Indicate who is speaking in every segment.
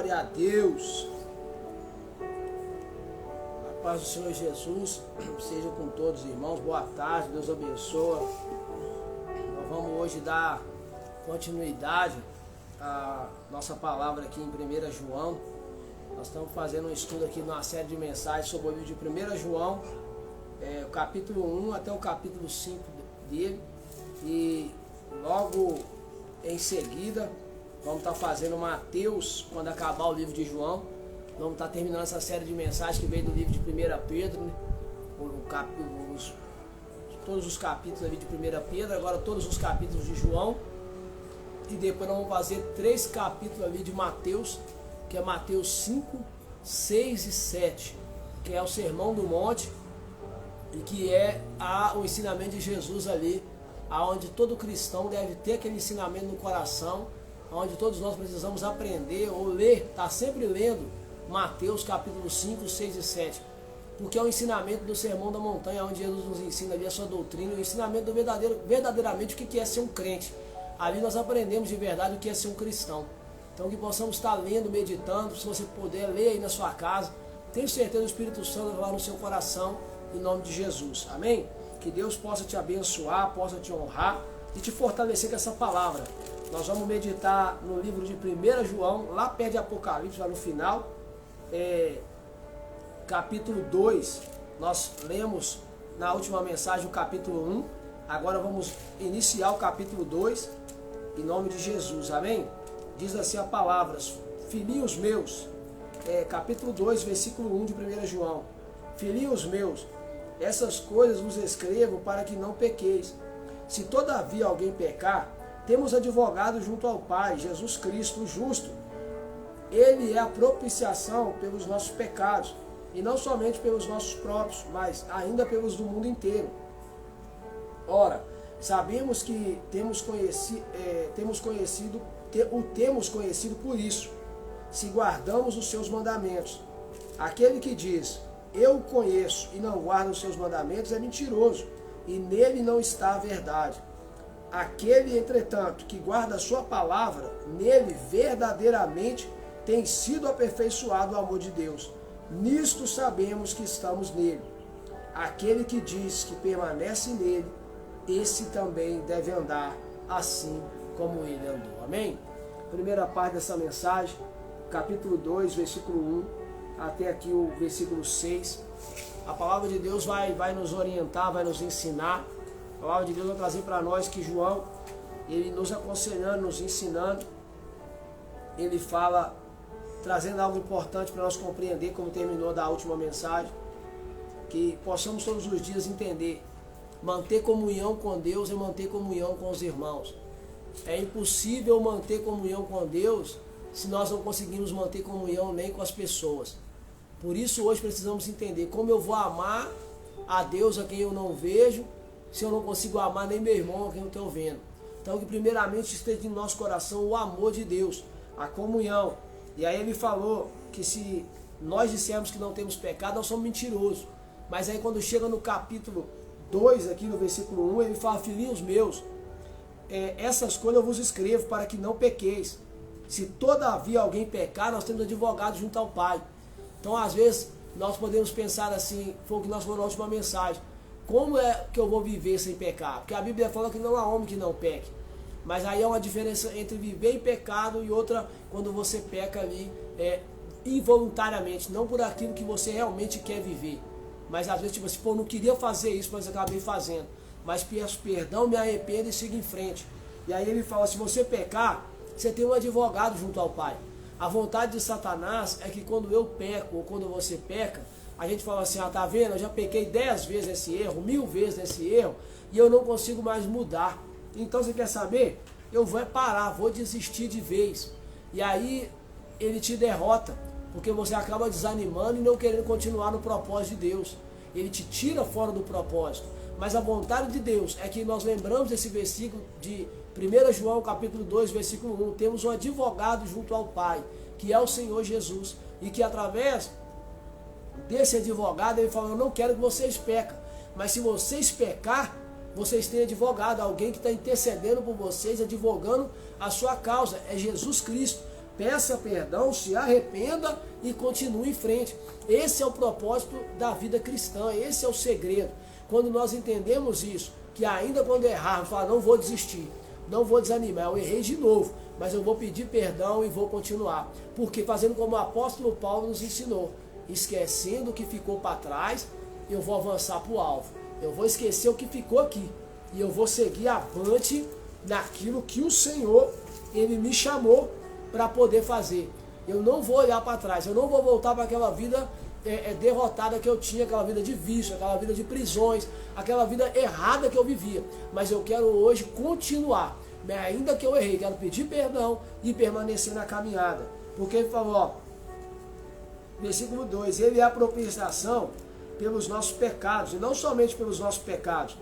Speaker 1: Glória a Deus. A paz do Senhor Jesus seja com todos, irmãos. Boa tarde, Deus abençoe. Nós vamos hoje dar continuidade à nossa palavra aqui em 1 João. Nós estamos fazendo um estudo aqui numa série de mensagens sobre o livro de 1 João, o capítulo 1 até o capítulo 5 dele. E logo em seguida vamos estar fazendo Mateus, quando acabar o livro de João. Vamos estar terminando essa série de mensagens que veio do livro de 1 Pedro, né? Todos os capítulos ali de 1 Pedro, agora todos os capítulos de João. E depois nós vamos fazer 3 capítulos ali de Mateus, que é Mateus 5, 6 e 7, que é o Sermão do Monte, e que é o ensinamento de Jesus ali, aonde todo cristão deve ter aquele ensinamento no coração, onde todos nós precisamos aprender ou ler, está sempre lendo Mateus capítulo 5, 6 e 7, porque é o ensinamento do Sermão da Montanha, onde Jesus nos ensina ali a sua doutrina, o ensinamento do verdadeiramente o que é ser um crente. Ali nós aprendemos de verdade o que é ser um cristão. Então que possamos estar lendo, meditando, se você puder, ler aí na sua casa. Tenho certeza que o Espírito Santo vai lá no seu coração, em nome de Jesus. Amém? Que Deus possa te abençoar, possa te honrar e te fortalecer com essa palavra. Nós vamos meditar no livro de 1 João, lá perto de Apocalipse, lá no final, capítulo 2. Nós lemos na última mensagem o capítulo 1, agora vamos iniciar o capítulo 2, em nome de Jesus, amém? Diz assim a palavra: filhinhos meus, capítulo 2, versículo 1 de 1 João. Filhinhos meus, essas coisas vos escrevo para que não pequeis. Se todavia alguém pecar, temos advogado junto ao Pai, Jesus Cristo, o justo. Ele é a propiciação pelos nossos pecados, e não somente pelos nossos próprios, mas ainda pelos do mundo inteiro. Ora, sabemos que temos conhecido por isso, se guardamos os seus mandamentos. Aquele que diz, eu o conheço, e não guarda os seus mandamentos, é mentiroso, e nele não está a verdade. Aquele, entretanto, que guarda a sua palavra, nele verdadeiramente tem sido aperfeiçoado o amor de Deus. Nisto sabemos que estamos nele. Aquele que diz que permanece nele, esse também deve andar assim como ele andou. Amém? Primeira parte dessa mensagem, capítulo 2, versículo 1, até aqui o versículo 6. A palavra de Deus vai nos orientar, vai nos ensinar. A palavra de Deus vai trazer para nós que João, ele nos aconselhando, nos ensinando, ele fala, trazendo algo importante para nós compreender, como terminou da última mensagem, que possamos todos os dias entender, manter comunhão com Deus e manter comunhão com os irmãos. É impossível manter comunhão com Deus se nós não conseguimos manter comunhão nem com as pessoas. Por isso hoje precisamos entender como eu vou amar a Deus a quem eu não vejo, se eu não consigo amar nem meu irmão a quem eu estou vendo. Então que primeiramente esteja em nosso coração o amor de Deus, a comunhão. E aí ele falou que se nós dissermos que não temos pecado, nós somos mentirosos. Mas aí quando chega no capítulo 2, aqui no versículo 1, ele fala, filhinhos meus, essas coisas eu vos escrevo para que não pequeis. Se todavia alguém pecar, nós temos advogado junto ao Pai. Então às vezes nós podemos pensar assim, foi o que nós falamos na última mensagem, como é que eu vou viver sem pecar? Porque a Bíblia fala que não há homem que não peque. Mas aí há uma diferença entre viver em pecado e outra quando você peca ali involuntariamente, não por aquilo que você realmente quer viver. Mas às vezes tipo assim, não queria fazer isso, mas acabei fazendo. Mas peço perdão, me arrependo e sigo em frente. E aí ele fala, se você pecar, você tem um advogado junto ao Pai. A vontade de Satanás é que quando eu peco ou quando você peca, a gente fala assim, tá vendo, eu já pequei 10 vezes esse erro, 1000 vezes esse erro, e eu não consigo mais mudar. Então você quer saber? Eu vou parar, vou desistir de vez. E aí ele te derrota, porque você acaba desanimando e não querendo continuar no propósito de Deus. Ele te tira fora do propósito. Mas a vontade de Deus é que nós lembramos desse versículo de 1 João capítulo 2, versículo 1. Temos um advogado junto ao Pai, que é o Senhor Jesus. E que através desse advogado ele fala, eu não quero que vocês pequem. Mas se vocês pecar, vocês têm advogado, alguém que está intercedendo por vocês, advogando a sua causa, é Jesus Cristo. peça perdão, se arrependa e continue em frente. Esse é o propósito da vida cristã, esse é o segredo. Quando nós entendemos isso, que ainda quando errarmos, falar, não vou desistir, não vou desanimar, eu errei de novo, mas eu vou pedir perdão e vou continuar. Porque fazendo como o apóstolo Paulo nos ensinou, esquecendo o que ficou para trás, eu vou avançar para o alvo. Eu vou esquecer o que ficou aqui e eu vou seguir avante naquilo que o Senhor, Ele me chamou para poder fazer. Eu não vou olhar para trás, eu não vou voltar para aquela vida derrotada que eu tinha, aquela vida de vício, aquela vida de prisões, aquela vida errada que eu vivia. Mas eu quero hoje continuar, ainda que eu errei, quero pedir perdão e permanecer na caminhada. Porque ele falou, ó, versículo 2, ele é a propiciação pelos nossos pecados, e não somente pelos nossos pecados,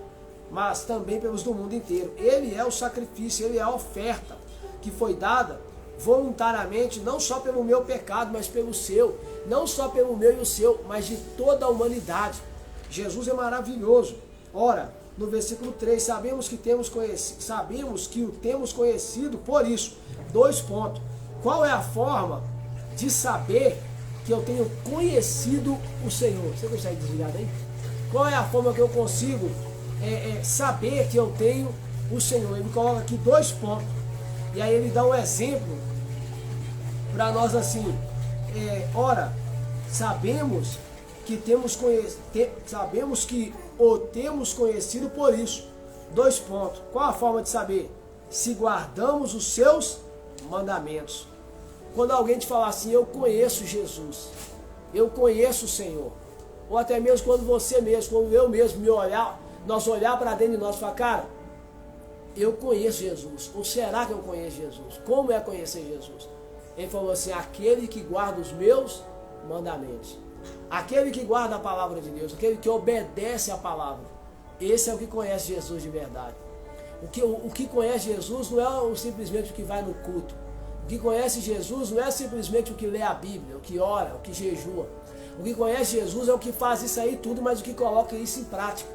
Speaker 1: mas também pelos do mundo inteiro. Ele é o sacrifício, ele é a oferta que foi dada voluntariamente, não só pelo meu pecado, mas pelo seu, não só pelo meu e o seu, mas de toda a humanidade. Jesus é maravilhoso. Ora, no versículo 3, sabemos que o temos conhecido por isso. 2 pontos. Qual é a forma de saber que eu tenho conhecido o Senhor? Você consegue desligar daí? Qual é a forma que eu consigo saber que eu tenho o Senhor? Ele coloca aqui 2 pontos. E aí ele dá um exemplo para nós assim. Ora, sabemos que o temos conhecido por isso. 2 pontos. Qual a forma de saber? Se guardamos os seus mandamentos. Quando alguém te falar assim, eu conheço Jesus, eu conheço o Senhor, ou até mesmo quando você mesmo, quando eu mesmo nós olhar para dentro de nós e falar, cara, eu conheço Jesus, ou será que eu conheço Jesus? Como é conhecer Jesus? Ele falou assim, aquele que guarda os meus mandamentos, aquele que guarda a palavra de Deus, aquele que obedece a palavra, esse é o que conhece Jesus de verdade. O que conhece Jesus não é simplesmente o que vai no culto. O que conhece Jesus não é simplesmente o que lê a Bíblia, o que ora, o que jejua. O que conhece Jesus é o que faz isso aí tudo, mas o que coloca isso em prática.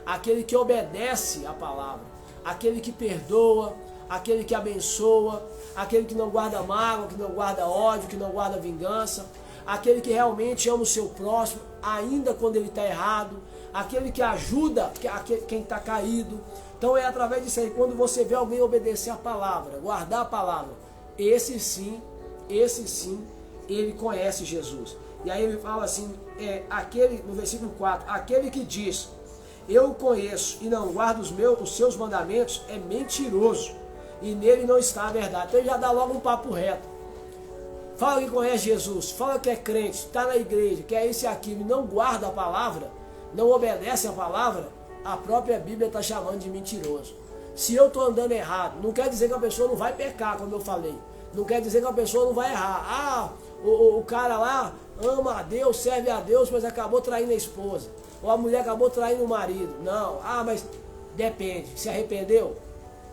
Speaker 1: Aquele que obedece a palavra, aquele que perdoa, aquele que abençoa, aquele que não guarda mágoa, que não guarda ódio, que não guarda vingança, aquele que realmente ama o seu próximo, ainda quando ele está errado, aquele que ajuda quem está caído. Então é através disso aí, quando você vê alguém obedecer a palavra, guardar a palavra, esse sim, ele conhece Jesus. E aí ele fala assim, no versículo 4, aquele que diz, eu o conheço e não guardo os seus mandamentos, é mentiroso, e nele não está a verdade. Então ele já dá logo um papo reto. Fala que conhece Jesus, fala que é crente, está na igreja, que é isso e aquilo, e não guarda a palavra, não obedece a palavra, a própria Bíblia está chamando de mentiroso. Se eu estou andando errado, não quer dizer que a pessoa não vai pecar, como eu falei. Não quer dizer que a pessoa não vai errar. O cara lá ama a Deus, serve a Deus, mas acabou traindo a esposa. Ou a mulher acabou traindo o marido. Não, mas depende. Se arrependeu,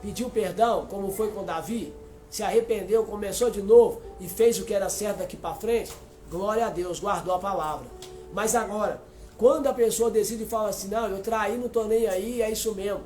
Speaker 1: pediu perdão, como foi com Davi, se arrependeu, começou de novo e fez o que era certo daqui para frente, glória a Deus, guardou a palavra. Mas agora, quando a pessoa decide e fala assim, não, eu traí, não estou nem aí, é isso mesmo.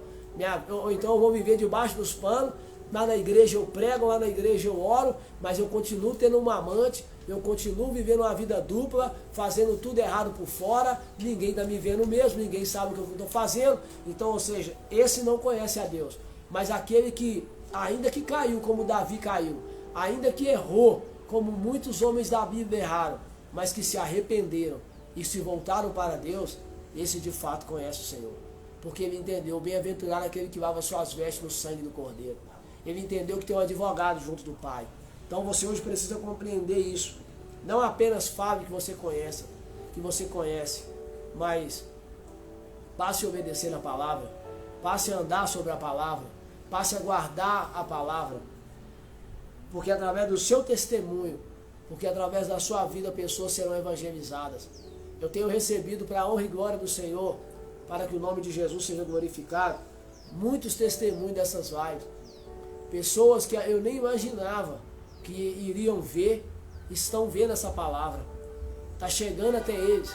Speaker 1: Ou então eu vou viver debaixo dos panos, lá na igreja eu prego, lá na igreja eu oro, mas eu continuo tendo uma amante, eu continuo vivendo uma vida dupla, fazendo tudo errado por fora, ninguém está me vendo mesmo, ninguém sabe o que eu estou fazendo. Então, ou seja, esse não conhece a Deus. Mas aquele que, ainda que caiu como Davi caiu, ainda que errou, como muitos homens da Bíblia erraram, mas que se arrependeram e se voltaram para Deus, esse de fato conhece o Senhor. Porque ele entendeu, bem-aventurado aquele que lava suas vestes no sangue do Cordeiro. Ele entendeu que tem um advogado junto do Pai. Então você hoje precisa compreender isso. Não apenas fale que você conhece, mas passe a obedecer a palavra, passe a andar sobre a palavra, passe a guardar a palavra. Porque através do seu testemunho, porque através da sua vida pessoas serão evangelizadas. Eu tenho recebido para a honra e glória do Senhor, para que o nome de Jesus seja glorificado, muitos testemunhos dessas lives. Pessoas que eu nem imaginava que iriam ver, estão vendo essa palavra. Está chegando até eles.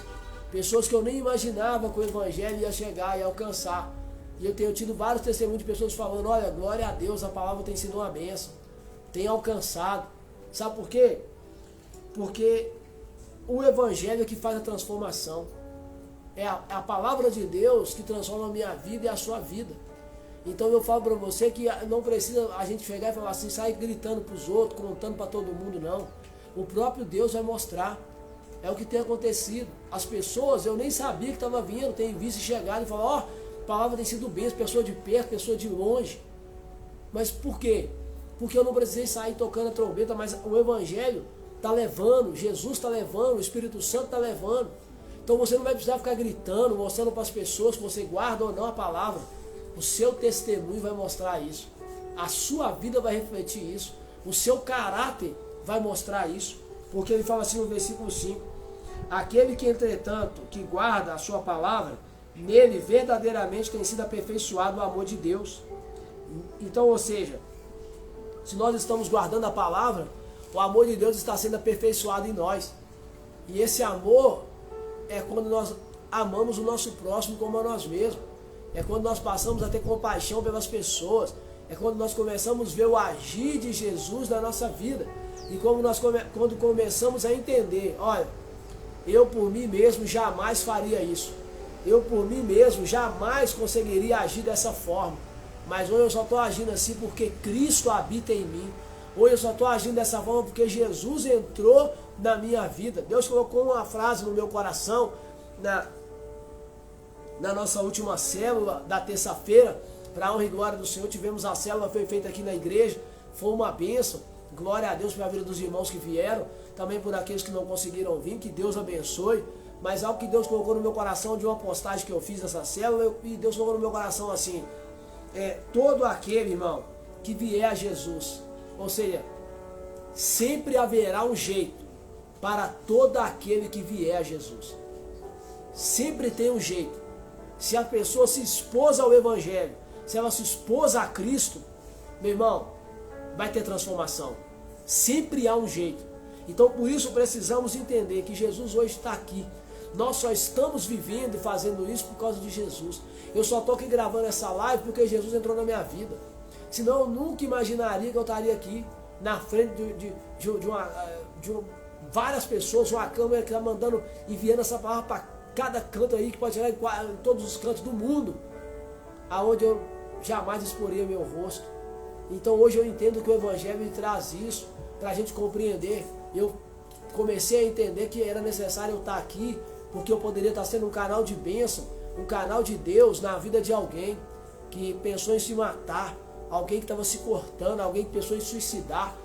Speaker 1: Pessoas que eu nem imaginava que o Evangelho ia chegar e alcançar. E eu tenho tido vários testemunhos de pessoas falando, olha, glória a Deus, a palavra tem sido uma bênção. Tem alcançado. Sabe por quê? Porque o Evangelho é que faz a transformação. É a palavra de Deus que transforma a minha vida e a sua vida. Então eu falo para você que não precisa a gente chegar e falar assim, sair gritando para os outros, contando para todo mundo, não. O próprio Deus vai mostrar. É o que tem acontecido. As pessoas, eu nem sabia que estava vindo, tem visto chegar e falar, ó, a palavra tem sido bênção, pessoa de perto, pessoa de longe. Mas por quê? Porque eu não precisei sair tocando a trombeta, mas o Evangelho está levando, Jesus está levando, o Espírito Santo está levando. Então você não vai precisar ficar gritando, mostrando para as pessoas que você guarda ou não a palavra. O seu testemunho vai mostrar isso. A sua vida vai refletir isso. O seu caráter vai mostrar isso. Porque ele fala assim no versículo 5. Aquele que, entretanto, que guarda a sua palavra, nele verdadeiramente tem sido aperfeiçoado o amor de Deus. Então, ou seja, se nós estamos guardando a palavra, o amor de Deus está sendo aperfeiçoado em nós. E esse amor é quando nós amamos o nosso próximo como a nós mesmos. É quando nós passamos a ter compaixão pelas pessoas. É quando nós começamos a ver o agir de Jesus na nossa vida. E quando começamos a entender, olha, eu por mim mesmo jamais faria isso. Eu por mim mesmo jamais conseguiria agir dessa forma. Mas hoje eu só estou agindo assim porque Cristo habita em mim. Hoje eu só estou agindo dessa forma porque Jesus entrou na minha vida. Deus colocou uma frase no meu coração na nossa última célula da terça-feira. Para a honra e glória do Senhor, tivemos a célula, foi feita aqui na igreja. Foi uma bênção. Glória a Deus pela vida dos irmãos que vieram. Também por aqueles que não conseguiram vir. Que Deus abençoe. Mas algo que Deus colocou no meu coração de uma postagem que eu fiz nessa célula. E Deus colocou no meu coração assim. Todo aquele, irmão, que vier a Jesus. Ou seja, sempre haverá um jeito para todo aquele que vier a Jesus. Sempre tem um jeito. Se a pessoa se expôs ao Evangelho, se ela se expôs a Cristo, meu irmão, vai ter transformação. Sempre há um jeito. Então por isso precisamos entender que Jesus hoje está aqui. Nós só estamos vivendo e fazendo isso por causa de Jesus. Eu só estou aqui gravando essa live porque Jesus entrou na minha vida. Senão eu nunca imaginaria que eu estaria aqui na frente de várias pessoas, uma câmera que está mandando, enviando essa palavra para cada canto aí, que pode chegar em todos os cantos do mundo, aonde eu jamais exporia meu rosto. Então hoje eu entendo que o Evangelho me traz isso, para a gente compreender. Eu comecei a entender que era necessário eu estar aqui, porque eu poderia estar sendo um canal de bênção, um canal de Deus na vida de alguém que pensou em se matar, alguém que estava se cortando, alguém que pensou em suicidar,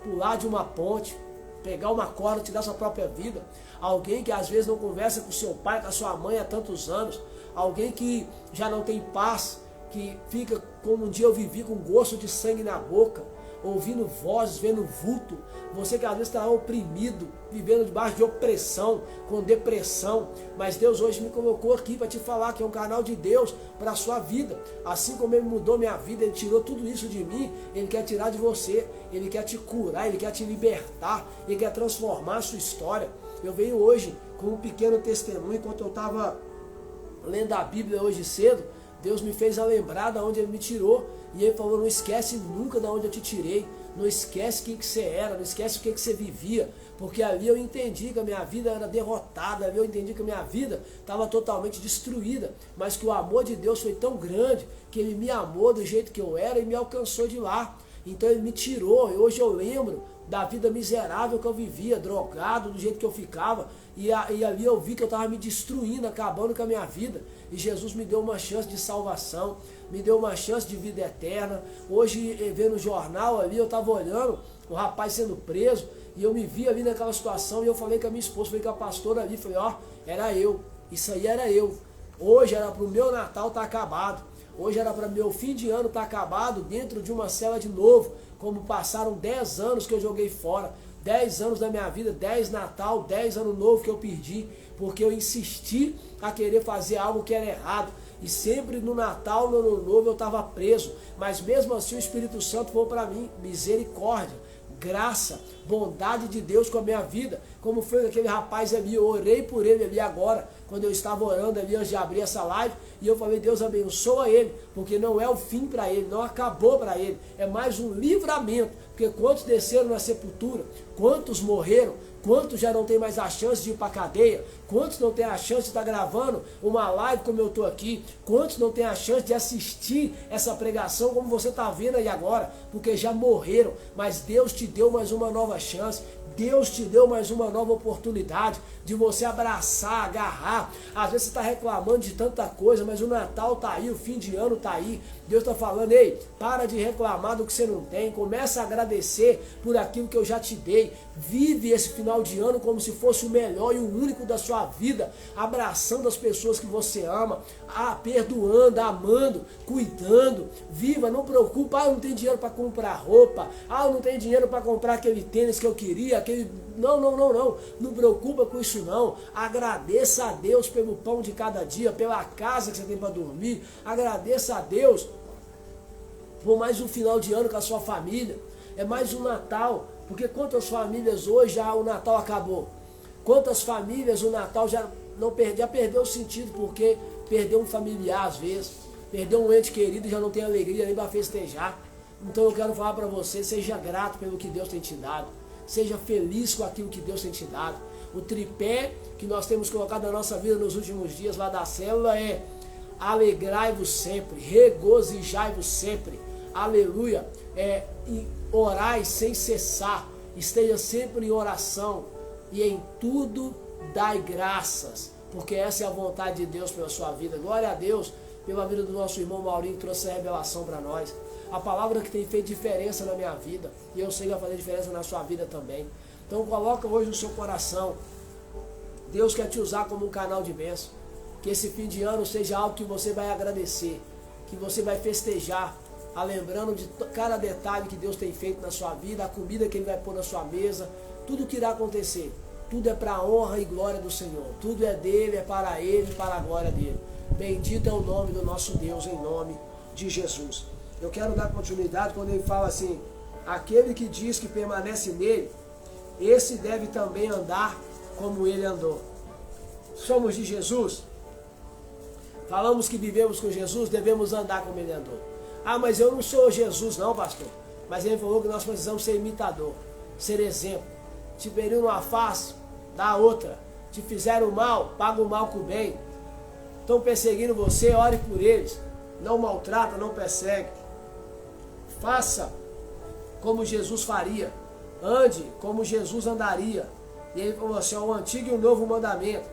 Speaker 1: pular de uma ponte, pegar uma corda, tirar sua própria vida, alguém que às vezes não conversa com seu pai, com a sua mãe há tantos anos, alguém que já não tem paz, que fica como um dia eu vivi com gosto de sangue na boca, ouvindo vozes, vendo vulto, você que às vezes está oprimido, vivendo debaixo de opressão, com depressão, mas Deus hoje me colocou aqui para te falar que é um canal de Deus para a sua vida. Assim como Ele mudou minha vida, Ele tirou tudo isso de mim, Ele quer tirar de você, Ele quer te curar, Ele quer te libertar, Ele quer transformar a sua história. Eu venho hoje com um pequeno testemunho. Enquanto eu estava lendo a Bíblia hoje cedo, Deus me fez a lembrar de onde Ele me tirou. E Ele falou, não esquece nunca de onde eu te tirei. Não esquece quem que você era, não esquece o que você vivia. Porque ali eu entendi que a minha vida era derrotada, ali eu entendi que a minha vida estava totalmente destruída. Mas que o amor de Deus foi tão grande que Ele me amou do jeito que eu era e me alcançou de lá. Então Ele me tirou, e hoje eu lembro da vida miserável que eu vivia, drogado do jeito que eu ficava, e ali eu vi que eu estava me destruindo, acabando com a minha vida, e Jesus me deu uma chance de salvação, me deu uma chance de vida eterna. Hoje, vendo o jornal ali, eu estava olhando o rapaz sendo preso, e eu me vi ali naquela situação, e eu falei com a minha esposa, falei com a pastora ali, falei, ó, era eu, isso aí era eu. Hoje era para o meu Natal estar acabado, hoje era para meu fim de ano estar acabado dentro de uma cela de novo, como passaram 10 anos que eu joguei fora, 10 anos da minha vida, 10 Natal, 10 Ano Novo que eu perdi, porque eu insisti a querer fazer algo que era errado, e sempre no Natal, no Ano Novo eu estava preso, mas mesmo assim o Espírito Santo falou para mim, misericórdia, graça, bondade de Deus com a minha vida, como foi aquele rapaz ali. Eu orei por ele ali agora, quando eu estava orando ali antes de abrir essa live, e eu falei: Deus abençoa ele, porque não é o fim para ele, não acabou para ele, é mais um livramento, porque quantos desceram na sepultura, quantos morreram, quantos já não tem mais a chance de ir para a cadeia, quantos não tem a chance de estar gravando uma live como eu estou aqui, quantos não tem a chance de assistir essa pregação como você está vendo aí agora, porque já morreram, mas Deus te deu mais uma nova chance, Deus te deu mais uma nova oportunidade de você abraçar, agarrar. Às vezes você está reclamando de tanta coisa, mas o Natal está aí, o fim de ano está aí. Deus está falando: ei, para de reclamar do que você não tem, começa a agradecer por aquilo que eu já te dei. Vive esse final de ano como se fosse o melhor e o único da sua vida, abraçando as pessoas que você ama, perdoando, amando, cuidando. Viva, não preocupa: eu não tenho dinheiro para comprar roupa, eu não tenho dinheiro para comprar aquele tênis que eu queria, aquele... Não preocupa com isso não. Agradeça a Deus pelo pão de cada dia, pela casa que você tem para dormir. Agradeça a Deus por mais um final de ano com a sua família. É mais um Natal, porque quantas famílias hoje já o Natal acabou? Quantas famílias o Natal já perdeu o sentido, porque perdeu um familiar às vezes, perdeu um ente querido e já não tem alegria nem para festejar. Então eu quero falar para você: seja grato pelo que Deus tem te dado. Seja feliz com aquilo que Deus tem te dado. O tripé que nós temos colocado na nossa vida nos últimos dias lá da célula é: alegrai-vos sempre, regozijai-vos sempre, aleluia, e orai sem cessar, esteja sempre em oração, e em tudo dai graças, porque essa é a vontade de Deus pela sua vida. Glória a Deus pela vida do nosso irmão Maurinho, que trouxe a revelação para nós. A palavra que tem feito diferença na minha vida, e eu sei que vai fazer diferença na sua vida também. Então coloca hoje no seu coração: Deus quer te usar como um canal de bênção. Que esse fim de ano seja algo que você vai agradecer, que você vai festejar, lembrando de cada detalhe que Deus tem feito na sua vida, a comida que Ele vai pôr na sua mesa, tudo que irá acontecer. Tudo é para a honra e glória do Senhor. Tudo é dele, é para Ele e para a glória dele. Bendito é o nome do nosso Deus, em nome de Jesus. Eu quero dar continuidade quando ele fala assim: aquele que diz que permanece nele, esse deve também andar como ele andou. Somos de Jesus? Falamos que vivemos com Jesus, devemos andar como ele andou. Mas eu não sou Jesus não, pastor. Mas ele falou que nós precisamos ser imitador, ser exemplo. Te feriram uma face, dá a outra. Te fizeram mal, paga o mal com o bem. Estão perseguindo você, ore por eles. Não maltrata, não persegue. Faça como Jesus faria. Ande como Jesus andaria. E ele falou assim: o antigo e o novo mandamento,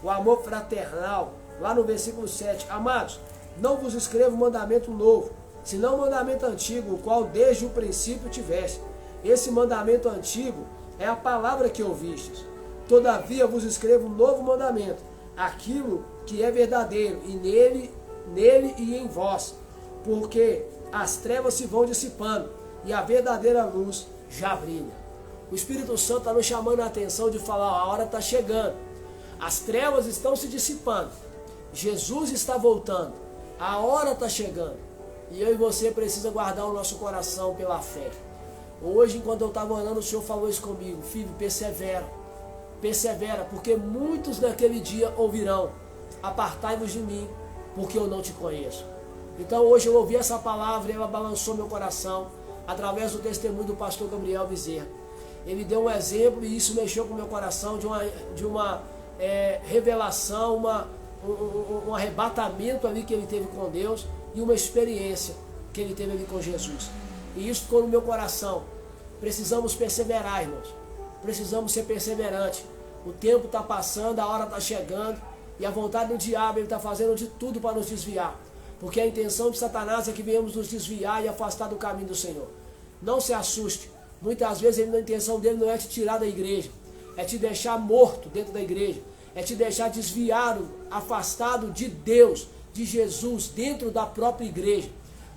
Speaker 1: o amor fraternal. Lá no versículo 7. Amados, não vos escrevo mandamento novo, senão o mandamento antigo, o qual desde o princípio tiveste. Esse mandamento antigo é a palavra que ouvistes. Todavia vos escrevo um novo mandamento, aquilo que é verdadeiro, e nele e em vós, porque as trevas se vão dissipando e a verdadeira luz já brilha. O Espírito Santo está nos chamando a atenção de falar: a hora está chegando, as trevas estão se dissipando, Jesus está voltando, a hora está chegando, e eu e você precisa guardar o nosso coração pela fé. Hoje, enquanto eu estava orando, o Senhor falou isso comigo: filho, persevera, porque muitos naquele dia ouvirão: apartai-vos de mim, porque eu não te conheço. Então hoje eu ouvi essa palavra e ela balançou meu coração, através do testemunho do pastor Gabriel Bezerra. Ele deu um exemplo e isso mexeu com o meu coração, de uma revelação, um arrebatamento ali que ele teve com Deus, e uma experiência que ele teve ali com Jesus. E isso ficou no meu coração. Precisamos perseverar, irmãos. Precisamos ser perseverantes. O tempo está passando, a hora está chegando, e a vontade do diabo, ele está fazendo de tudo para nos desviar. Porque a intenção de Satanás é que venhamos nos desviar e afastar do caminho do Senhor. Não se assuste. Muitas vezes a intenção dele não é te tirar da igreja, é te deixar morto dentro da igreja, é te deixar desviado, afastado de Deus, de Jesus, dentro da própria igreja.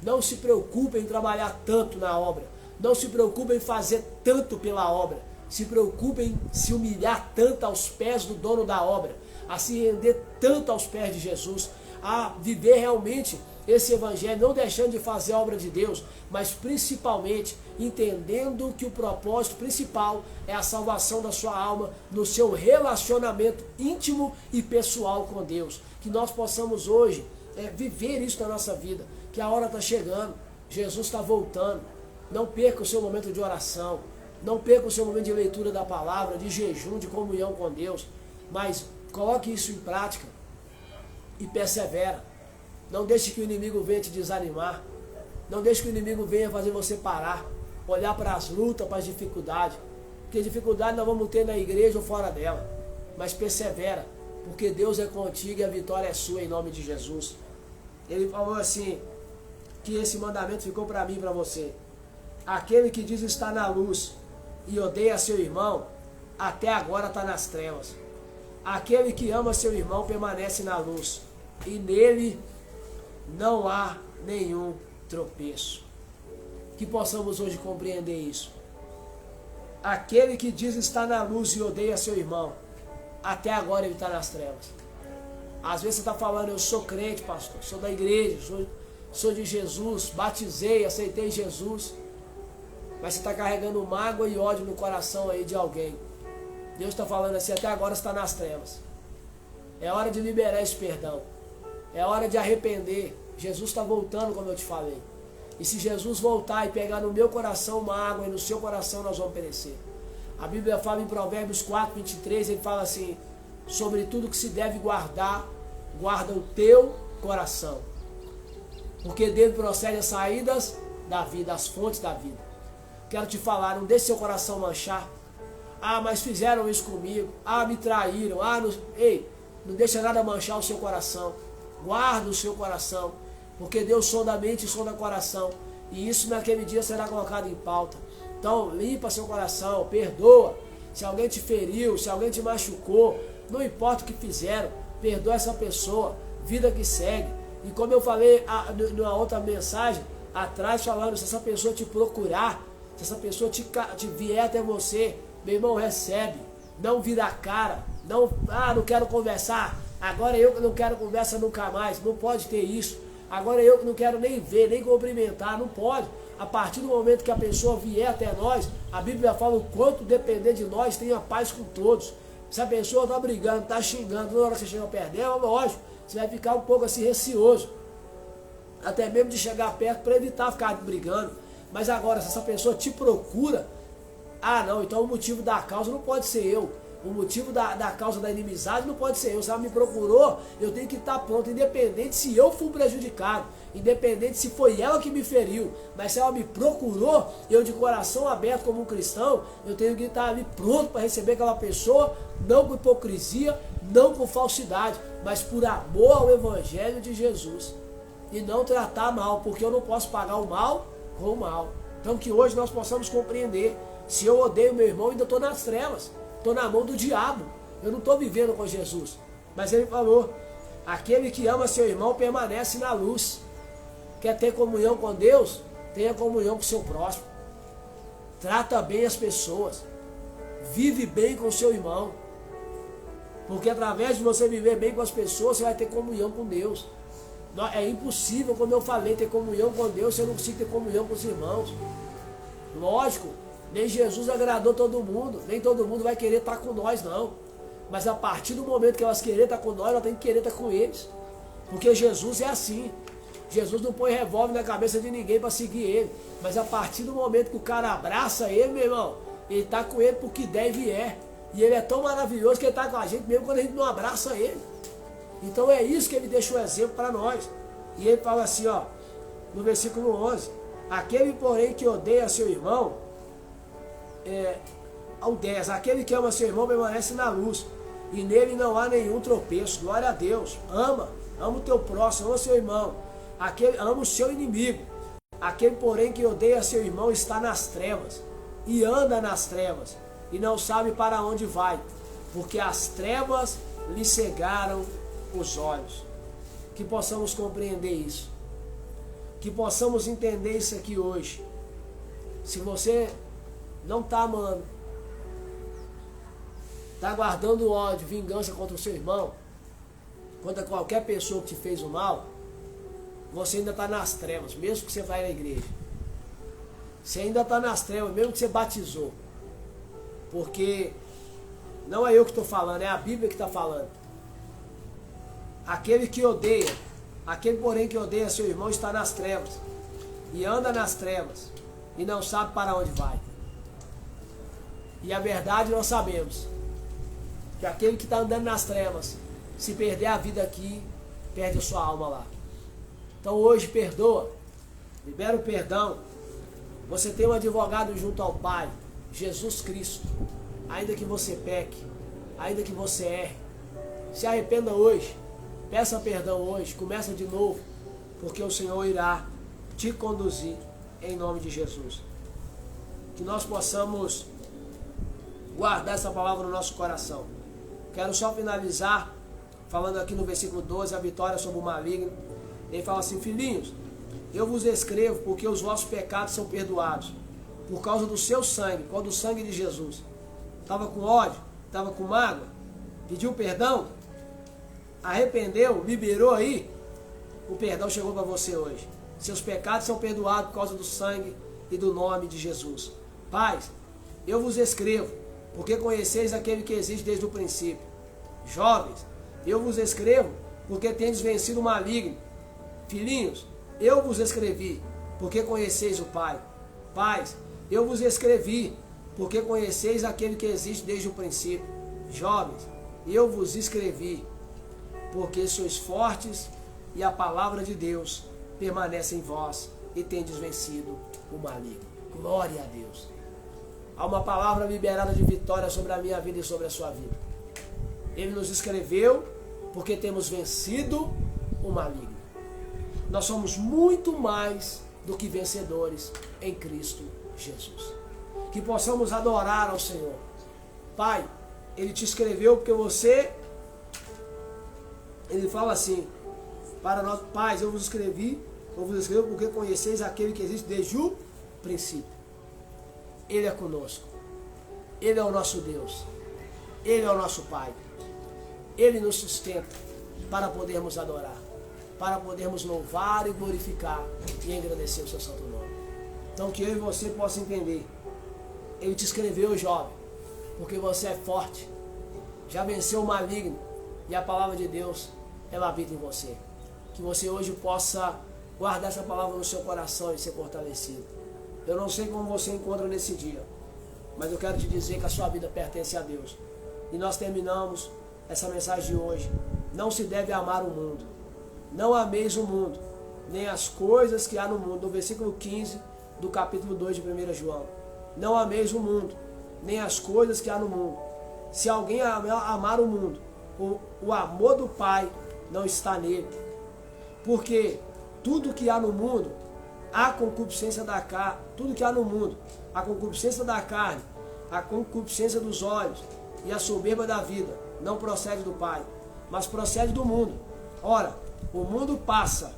Speaker 1: Não se preocupe em trabalhar tanto na obra. Não se preocupe em fazer tanto pela obra. Se preocupe em se humilhar tanto aos pés do dono da obra, a se render tanto aos pés de Jesus, a viver realmente esse evangelho, não deixando de fazer a obra de Deus, mas principalmente entendendo que o propósito principal é a salvação da sua alma no seu relacionamento íntimo e pessoal com Deus. Que nós possamos hoje viver isso na nossa vida, que a hora está chegando, Jesus está voltando. Não perca o seu momento de oração, não perca o seu momento de leitura da palavra, de jejum, de comunhão com Deus, mas coloque isso em prática e persevera. Não deixe que o inimigo venha te desanimar. Não deixe que o inimigo venha fazer você parar, olhar para as lutas, para as dificuldades. Porque dificuldade nós vamos ter na igreja ou fora dela. Mas persevera, porque Deus é contigo e a vitória é sua em nome de Jesus. Ele falou assim, que esse mandamento ficou para mim e para você. Aquele que diz estar na luz e odeia seu irmão, até agora está nas trevas. Aquele que ama seu irmão permanece na luz, e nele não há nenhum tropeço. Que possamos hoje compreender isso. Aquele que diz estar na luz e odeia seu irmão, até agora ele está nas trevas. Às vezes você está falando, eu sou crente, pastor, sou da igreja, sou de Jesus, batizei, aceitei Jesus, mas você está carregando mágoa e ódio no coração aí de alguém. Deus está falando assim, até agora você está nas trevas. É hora de liberar esse perdão. É hora de arrepender. Jesus está voltando, como eu te falei. E se Jesus voltar e pegar no meu coração mágoa e no seu coração, nós vamos perecer. A Bíblia fala em Provérbios 4, 23, ele fala assim, sobre tudo que se deve guardar, guarda o teu coração. Porque dele procede as saídas da vida, as fontes da vida. Quero te falar, não deixe seu coração manchar. Ah, mas fizeram isso comigo. Ah, me traíram. Ah, não... Ei, não deixa nada manchar o seu coração. Guarda o seu coração. Porque Deus sonda a mente e sonda o coração. E isso naquele dia será colocado em pauta. Então, limpa seu coração, perdoa. Se alguém te feriu, se alguém te machucou, não importa o que fizeram, perdoa essa pessoa. Vida que segue. E como eu falei numa outra mensagem atrás, falando, se essa pessoa te procurar, se essa pessoa te vier até você, meu irmão, recebe. Não vira a cara. Não quero conversar. Agora eu que não quero conversa nunca mais. Não pode ter isso. Agora eu que não quero nem ver, nem cumprimentar. Não pode. A partir do momento que a pessoa vier até nós, a Bíblia fala o quanto depender de nós, tenha paz com todos. Se a pessoa está brigando, está xingando, na hora que você chega perto dela, lógico, você vai ficar um pouco assim receoso. Até mesmo de chegar perto para evitar ficar brigando. Mas agora, se essa pessoa te procura, não, então o motivo da causa não pode ser eu. O motivo da causa da inimizade não pode ser eu. Se ela me procurou, eu tenho que estar pronto, independente se eu fui prejudicado, independente se foi ela que me feriu. Mas se ela me procurou, eu de coração aberto como um cristão, eu tenho que estar ali pronto para receber aquela pessoa, não com hipocrisia, não com falsidade, mas por amor ao Evangelho de Jesus. E não tratar mal, porque eu não posso pagar o mal com o mal. Então que hoje nós possamos compreender, se eu odeio meu irmão, ainda estou nas trevas, estou na mão do diabo, eu não estou vivendo com Jesus. Mas ele falou, aquele que ama seu irmão permanece na luz. Quer ter comunhão com Deus? Tenha comunhão com o seu próximo. Trata bem as pessoas, vive bem com o seu irmão, porque através de você viver bem com as pessoas, você vai ter comunhão com Deus. É impossível, como eu falei, ter comunhão com Deus se eu não consigo ter comunhão com os irmãos. Lógico, nem Jesus agradou todo mundo, nem todo mundo vai querer estar com nós, não. Mas a partir do momento que elas querem estar com nós, elas têm que querer estar com eles. Porque Jesus é assim. Jesus não põe revólver na cabeça de ninguém para seguir ele. Mas a partir do momento que o cara abraça ele, meu irmão, ele está com ele porque der e vier. E ele é tão maravilhoso que ele está com a gente mesmo quando a gente não abraça ele. Então é isso que ele deixa o exemplo para nós. E ele fala assim, ó, no versículo 11, aquele porém que odeia seu irmão, ao 10, aquele que ama seu irmão permanece na luz, e nele não há nenhum tropeço. Glória a Deus. Ama o teu próximo, ama o seu irmão, ama o seu inimigo. Aquele porém que odeia seu irmão está nas trevas, e anda nas trevas, e não sabe para onde vai, porque as trevas lhe cegaram os olhos. Que possamos compreender isso, que possamos entender isso aqui hoje. Se você não está amando, está guardando ódio, vingança contra o seu irmão, contra qualquer pessoa que te fez o mal, você ainda está nas trevas, mesmo que você vai na igreja. Você ainda está nas trevas, mesmo que você batizou. Porque não é eu que estou falando, é a Bíblia que está falando. Aquele que odeia, aquele porém que odeia seu irmão está nas trevas. E anda nas trevas. E não sabe para onde vai. E a verdade nós sabemos. Que aquele que está andando nas trevas, se perder a vida aqui, perde a sua alma lá. Então hoje perdoa. Libera o perdão. Você tem um advogado junto ao Pai, Jesus Cristo. Ainda que você peque, ainda que você erre, se arrependa hoje, peça perdão hoje, começa de novo, porque o Senhor irá te conduzir em nome de Jesus. Que nós possamos guardar essa palavra no nosso coração. Quero só finalizar falando aqui no versículo 12, a vitória sobre o maligno. Ele fala assim: filhinhos, eu vos escrevo porque os vossos pecados são perdoados, por causa do seu sangue, por causa do sangue de Jesus. Estava com ódio, estava com mágoa, pediu perdão, arrependeu, liberou aí, o perdão chegou para você hoje. Seus pecados são perdoados por causa do sangue e do nome de Jesus. Pais, eu vos escrevo, porque conheceis aquele que existe desde o princípio. Jovens, eu vos escrevo, porque tendes vencido o maligno. Filhinhos, eu vos escrevi, porque conheceis o Pai. Pais, eu vos escrevi, porque conheceis aquele que existe desde o princípio. Jovens, eu vos escrevi, porque sois fortes e a palavra de Deus permanece em vós e tendes vencido o maligno. Glória a Deus. Há uma palavra liberada de vitória sobre a minha vida e sobre a sua vida. Ele nos escreveu porque temos vencido o maligno. Nós somos muito mais do que vencedores em Cristo Jesus. Que possamos adorar ao Senhor. Pai, Ele te escreveu porque você... Ele fala assim, para nós, pais, eu vos escrevo porque conheceis aquele que existe desde o princípio. Ele é conosco. Ele é o nosso Deus. Ele é o nosso Pai. Ele nos sustenta para podermos adorar, para podermos louvar e glorificar e engrandecer o seu santo nome. Então que eu e você possa entender. Ele te escreveu, jovem, porque você é forte, já venceu o maligno e a palavra de Deus, ela habita em você. Que você hoje possa guardar essa palavra no seu coração e ser fortalecido. Eu não sei como você encontra nesse dia, mas eu quero te dizer que a sua vida pertence a Deus. E nós terminamos essa mensagem de hoje. Não se deve amar o mundo. Não ameis o mundo, nem as coisas que há no mundo. No versículo 15 do capítulo 2 de 1 João. Não ameis o mundo, nem as coisas que há no mundo. Se alguém amar o mundo, o amor do Pai não está nele. Porque tudo que há no mundo, a concupiscência da carne, tudo que há no mundo, a concupiscência da carne, a concupiscência dos olhos e a soberba da vida, não procede do Pai, mas procede do mundo. Ora, o mundo passa,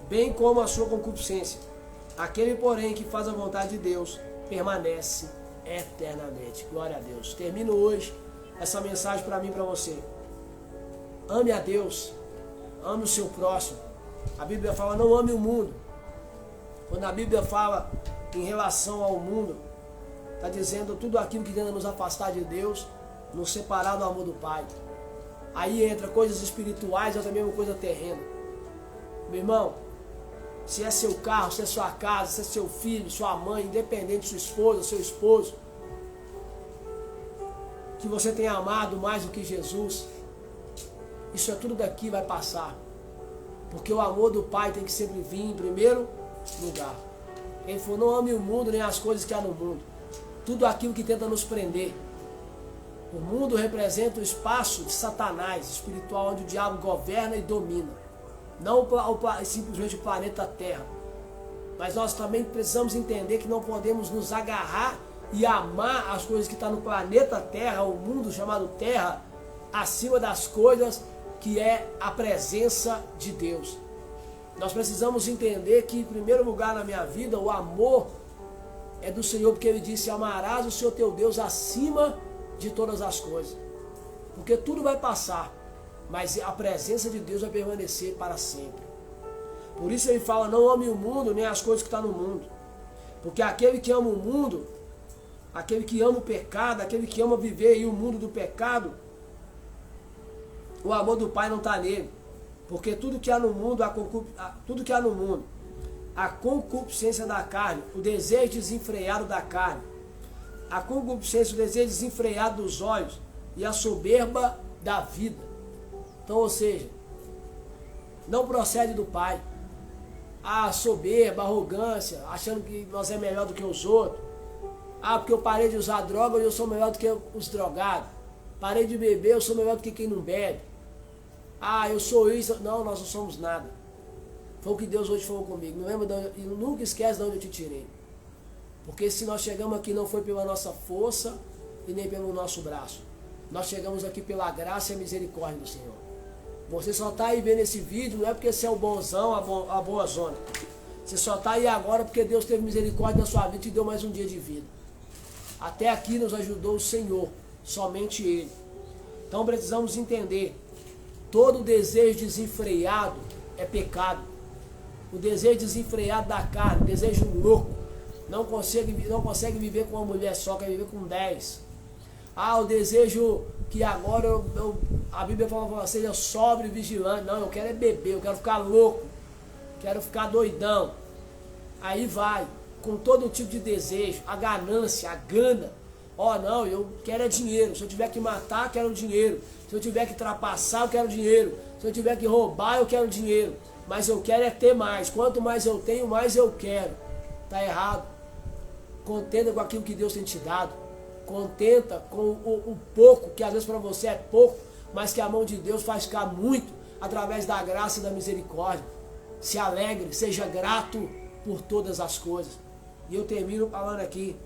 Speaker 1: bem como a sua concupiscência. Aquele, porém, que faz a vontade de Deus, permanece eternamente. Glória a Deus. Termino hoje essa mensagem para mim e para você. Ame a Deus, ame o seu próximo. A Bíblia fala, não ame o mundo. Quando a Bíblia fala em relação ao mundo, está dizendo tudo aquilo que tenta nos afastar de Deus, nos separar do amor do Pai. Aí entra coisas espirituais, até mesmo coisa terrena. Meu irmão, se é seu carro, se é sua casa, se é seu filho, sua mãe, independente, sua esposa, seu esposo, que você tenha amado mais do que Jesus, isso é tudo daqui vai passar. Porque o amor do Pai tem que sempre vir em primeiro lugar. Ele falou, não ame o mundo nem as coisas que há no mundo. Tudo aquilo que tenta nos prender. O mundo representa o espaço de Satanás espiritual, onde o diabo governa e domina. Não simplesmente o planeta Terra. Mas nós também precisamos entender que não podemos nos agarrar e amar as coisas que estão no planeta Terra, o mundo chamado Terra, acima das coisas que é a presença de Deus. Nós precisamos entender que, em primeiro lugar na minha vida, o amor é do Senhor, porque Ele disse, amarás o Senhor teu Deus acima de todas as coisas. Porque tudo vai passar, mas a presença de Deus vai permanecer para sempre. Por isso ele fala, não ame o mundo, nem as coisas que estão no mundo. Porque aquele que ama o mundo, aquele que ama o pecado, aquele que ama viver aí o mundo do pecado, o amor do Pai não está nele. Porque tudo que há no mundo, a concupiscência da carne, o desejo desenfreado da carne, a concupiscência, o desejo desenfreado dos olhos e a soberba da vida. Então, ou seja, não procede do Pai. A soberba, a arrogância, achando que nós é melhor do que os outros. Ah, porque eu parei de usar droga e eu sou melhor do que os drogados. Parei de beber, eu sou melhor do que quem não bebe. Ah, eu sou isso. Não, nós não somos nada. Foi o que Deus hoje falou comigo. Não lembra e nunca esquece de onde eu te tirei. Porque se nós chegamos aqui não foi pela nossa força e nem pelo nosso braço. Nós chegamos aqui pela graça e a misericórdia do Senhor. Você só está aí vendo esse vídeo, não é porque você é o bonzão, a boa zona. Você só está aí agora porque Deus teve misericórdia na sua vida e te deu mais um dia de vida. Até aqui nos ajudou o Senhor, somente Ele. Então precisamos entender, todo desejo desenfreado é pecado. O desejo desenfreado da carne, o desejo louco, não consegue viver com uma mulher só, quer viver com 10. Ah, o desejo que agora a Bíblia fala, seja sóbrio e vigilante. Não, eu quero é beber, eu quero ficar louco, quero ficar doidão. Aí vai, com todo tipo de desejo, a ganância, a gana. Ó, não, eu quero é dinheiro. Se eu tiver que matar, eu quero dinheiro. Se eu tiver que trapaçar, eu quero dinheiro. Se eu tiver que roubar, eu quero dinheiro. Mas eu quero é ter mais. Quanto mais eu tenho, mais eu quero. Tá errado. Contenta com aquilo que Deus tem te dado. Contenta com o pouco, que às vezes para você é pouco, mas que a mão de Deus faz ficar muito através da graça e da misericórdia. Se alegre, seja grato por todas as coisas. E eu termino falando aqui.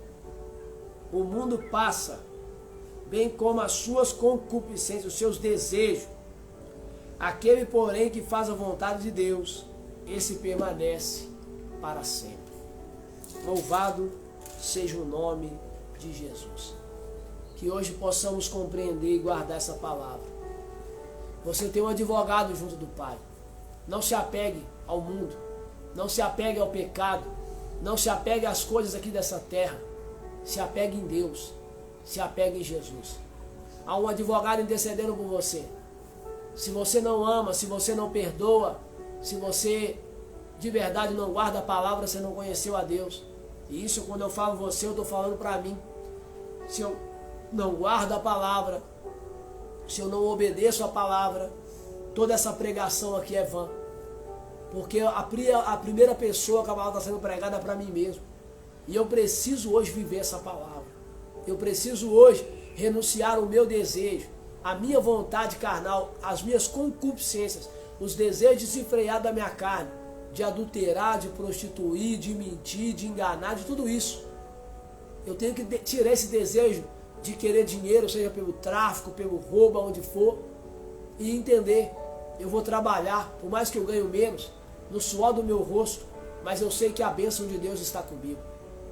Speaker 1: O mundo passa, bem como as suas concupiscências, os seus desejos. Aquele, porém, que faz a vontade de Deus, esse permanece para sempre. Louvado seja o nome de Jesus. Que hoje possamos compreender e guardar essa palavra. Você tem um advogado junto do Pai. Não se apegue ao mundo. Não se apegue ao pecado. Não se apegue às coisas aqui dessa terra. Se apegue em Deus. Se apegue em Jesus. Há um advogado intercedendo por você. Se você não ama, se você não perdoa, se você de verdade não guarda a palavra, você não conheceu a Deus. E isso, quando eu falo você, eu estou falando para mim. Se eu não guardo a palavra, se eu não obedeço a palavra, toda essa pregação aqui é vã. Porque a primeira pessoa que a palavra está sendo pregada é para mim mesmo. E eu preciso hoje viver essa palavra. Eu preciso hoje renunciar ao meu desejo, a minha vontade carnal, as minhas concupiscências, os desejos desenfreados da minha carne, de adulterar, de prostituir, de mentir, de enganar, de tudo isso. Eu tenho que tirar esse desejo de querer dinheiro, seja pelo tráfico, pelo roubo, aonde for, e entender, eu vou trabalhar, por mais que eu ganhe menos, no suor do meu rosto, mas eu sei que a bênção de Deus está comigo.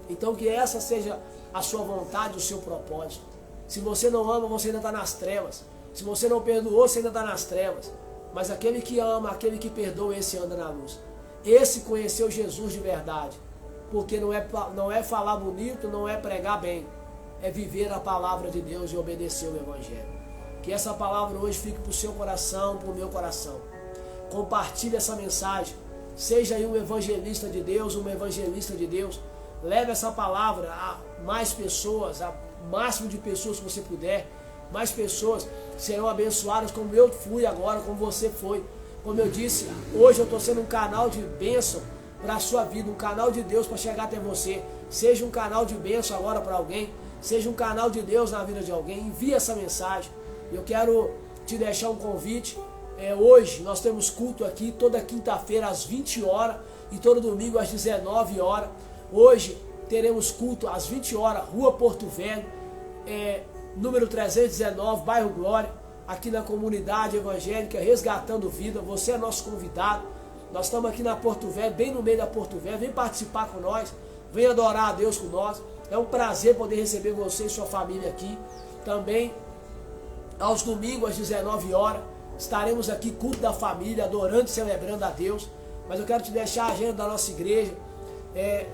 Speaker 1: Então que essa seja a sua vontade, o seu propósito. Se você não ama, você ainda está nas trevas. Se você não perdoou, você ainda está nas trevas. Mas aquele que ama, aquele que perdoa, esse anda na luz. Esse conheceu Jesus de verdade. Porque não é falar bonito, não é pregar bem. É viver a palavra de Deus e obedecer o Evangelho. Que essa palavra hoje fique para o seu coração, para o meu coração. Compartilhe essa mensagem. Seja aí um evangelista de Deus, uma evangelista de Deus. Leve essa palavra a mais pessoas, a máximo de pessoas que você puder. Mais pessoas serão abençoadas como eu fui agora, como você foi. Como eu disse, hoje eu estou sendo um canal de bênção para a sua vida, um canal de Deus para chegar até você. Seja um canal de bênção agora para alguém, seja um canal de Deus na vida de alguém. Envie essa mensagem. Eu quero te deixar um convite. Hoje nós temos culto aqui toda quinta-feira às 20 horas e todo domingo às 19 horas. Hoje teremos culto às 20 horas, Rua Porto Velho, número 319, bairro Glória, aqui na comunidade evangélica Resgatando Vida. Você é nosso convidado. Nós estamos aqui na Porto Velho, bem no meio da Porto Velho. Vem participar com nós, vem adorar a Deus com nós. É um prazer poder receber você e sua família aqui. Também aos domingos às 19 horas estaremos aqui, culto da família, adorando e celebrando a Deus. Mas eu quero te deixar a agenda da nossa igreja.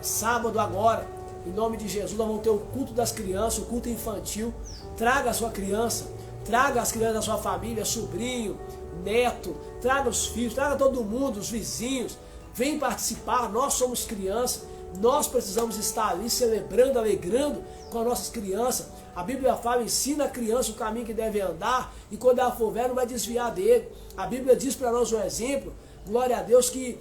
Speaker 1: Sábado agora, em nome de Jesus, nós vamos ter o culto das crianças, o culto infantil. Traga a sua criança, traga as crianças da sua família, sobrinho, neto, traga os filhos, traga todo mundo, os vizinhos. Vem participar, nós somos crianças, nós precisamos estar ali celebrando, alegrando com as nossas crianças. A Bíblia fala, ensina a criança o caminho que deve andar e quando ela for velha não vai desviar dele. A Bíblia diz para nós um exemplo, glória a Deus, que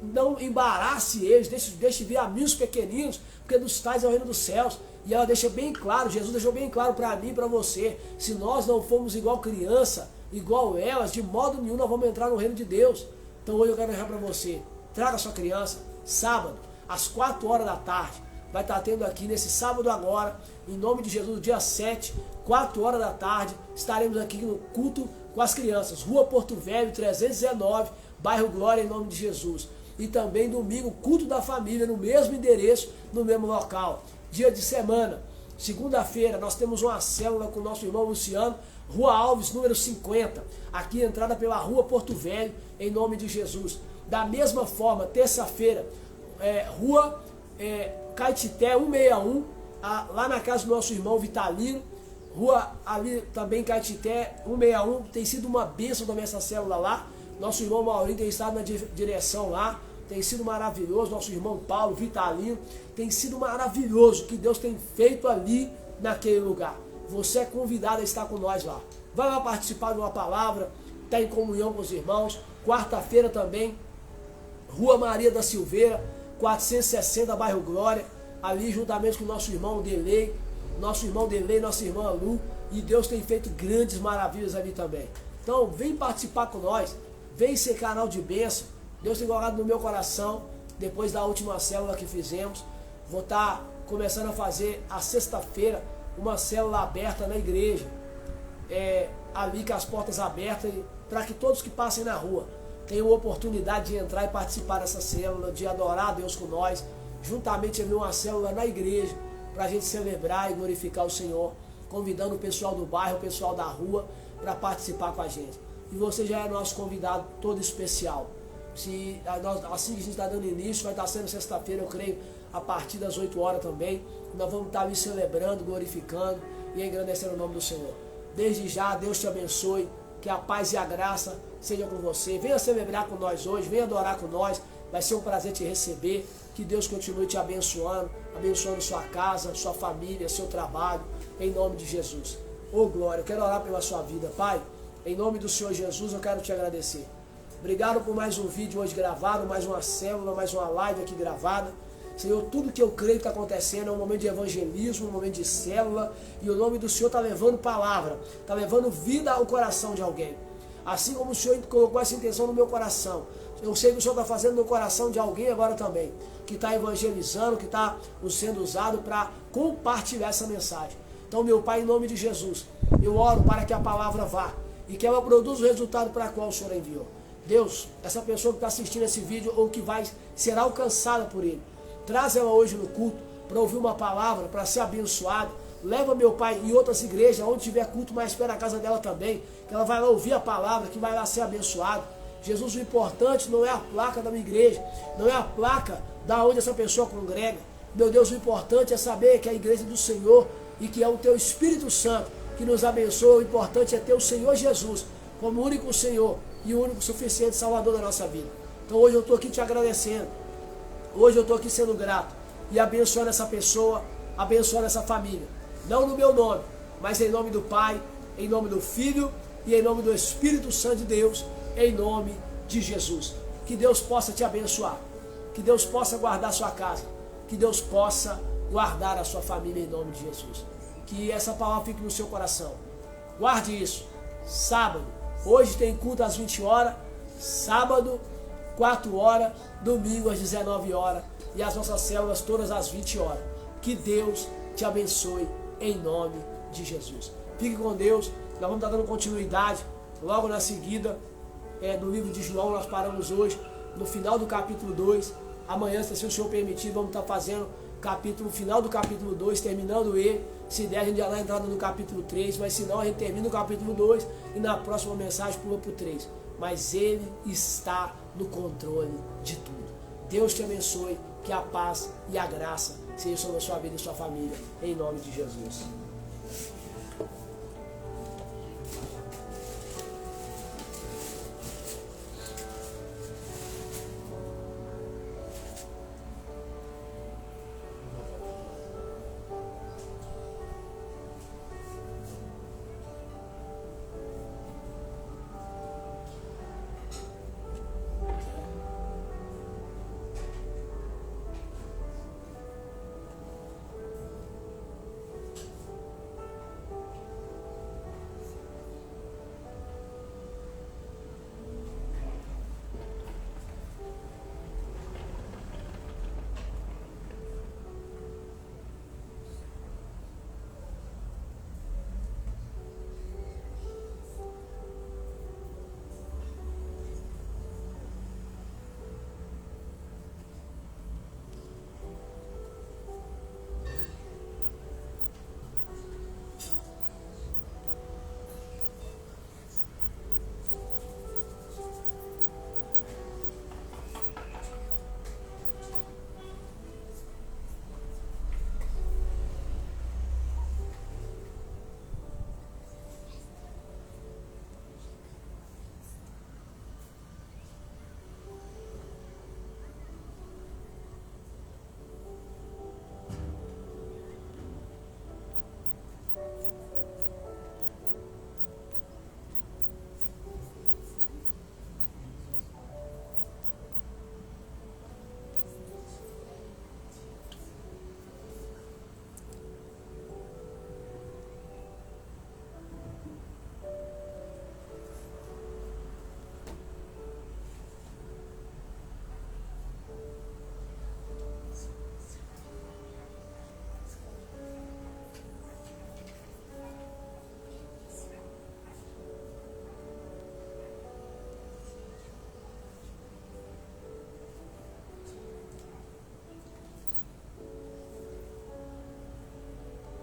Speaker 1: não embarace eles, deixe vir a mim os pequeninos, porque dos tais é o reino dos céus. E ela deixa bem claro, Jesus deixou bem claro para mim e para você, se nós não formos igual criança, igual elas, de modo nenhum nós vamos entrar no reino de Deus. Então hoje eu quero deixar para você, traga sua criança, sábado, às 4 horas da tarde, vai estar tendo aqui nesse sábado agora, em nome de Jesus, dia 7, 4 horas da tarde, estaremos aqui no culto com as crianças, Rua Porto Velho, 319, bairro Glória, em nome de Jesus. E também domingo, culto da família, no mesmo endereço, no mesmo local. Dia de semana, segunda-feira, nós temos uma célula com o nosso irmão Luciano, Rua Alves, número 50, aqui entrada pela Rua Porto Velho, em nome de Jesus. Da mesma forma, terça-feira, Rua Caetité 161, lá na casa do nosso irmão Vitalino, Rua ali também Caetité 161, tem sido uma bênção também essa célula lá. Nosso irmão Maurinho tem estado na direção lá, tem sido maravilhoso. Nosso irmão Paulo, Vitalino, tem sido maravilhoso o que Deus tem feito ali naquele lugar. Você é convidado a estar com nós lá. Vai lá participar de uma palavra, está em comunhão com os irmãos. Quarta-feira também, Rua Maria da Silveira, 460, bairro Glória, ali juntamente com o nosso irmão Delei, nossa irmã Lu, e Deus tem feito grandes maravilhas ali também. Então vem participar com nós, vem ser canal de bênção. Deus tem colocado no meu coração, depois da última célula que fizemos, vou estar começando a fazer a sexta-feira uma célula aberta na igreja, ali com as portas abertas, para que todos que passem na rua tenham oportunidade de entrar e participar dessa célula, de adorar a Deus com nós, juntamente haver uma célula na igreja, para a gente celebrar e glorificar o Senhor, convidando o pessoal do bairro, o pessoal da rua, para participar com a gente. E você já é nosso convidado todo especial. Assim que a gente está dando início, vai estar sendo sexta-feira, eu creio, a partir das 8 horas também. Nós vamos estar ali celebrando, glorificando e engrandecendo o nome do Senhor. Desde já, Deus te abençoe, que a paz e a graça sejam com você. Venha celebrar com nós hoje, venha adorar com nós, vai ser um prazer te receber. Que Deus continue te abençoando, abençoando sua casa, sua família, seu trabalho, em nome de Jesus. Ô glória, eu quero orar pela sua vida, Pai. Em nome do Senhor Jesus, eu quero te agradecer. Obrigado por mais um vídeo hoje gravado, mais uma célula, mais uma live aqui gravada. Senhor, tudo que eu creio que está acontecendo é um momento de evangelismo, um momento de célula, e o nome do Senhor está levando palavra, está levando vida ao coração de alguém. Assim como o Senhor colocou essa intenção no meu coração, eu sei que o Senhor está fazendo no coração de alguém agora também, que está evangelizando, que está sendo usado para compartilhar essa mensagem. Então, meu Pai, em nome de Jesus, eu oro para que a palavra vá e que ela produza o resultado para o qual o Senhor enviou. Deus, essa pessoa que está assistindo esse vídeo ou que vai ser alcançada por ele, traz ela hoje no culto para ouvir uma palavra, para ser abençoada. Leva, meu Pai, em outras igrejas, onde tiver culto mais perto da casa dela também, que ela vai lá ouvir a palavra, que vai lá ser abençoada. Jesus, o importante não é a placa da minha igreja, não é a placa da onde essa pessoa congrega. Meu Deus, o importante é saber que é a igreja do Senhor e que é o Teu Espírito Santo que nos abençoa. O importante é ter o Senhor Jesus como o único Senhor e o único suficiente Salvador da nossa vida. Então hoje eu estou aqui te agradecendo, hoje eu estou aqui sendo grato e abençoando essa pessoa, abençoando essa família. Não no meu nome, mas em nome do Pai, em nome do Filho e em nome do Espírito Santo de Deus, em nome de Jesus. Que Deus possa te abençoar, que Deus possa guardar a sua casa, que Deus possa guardar a sua família em nome de Jesus. Que essa palavra fique no seu coração. Guarde isso. Sábado, hoje tem culto às 20 horas, sábado 4 horas, domingo às 19 horas e as nossas células todas às 20 horas. Que Deus te abençoe em nome de Jesus. Fique com Deus. Nós vamos estar dando continuidade logo na seguida do livro de João. Nós paramos hoje no final do capítulo 2. Amanhã, se o Senhor permitir, vamos estar fazendo final do capítulo 2, terminando ele, Se der, a gente já vai entrar no capítulo 3, mas se não, a gente termina o capítulo 2 e na próxima mensagem pula para o 3. Mas Ele está no controle de tudo. Deus te abençoe, que a paz e a graça seja sobre a sua vida e sua família, em nome de Jesus.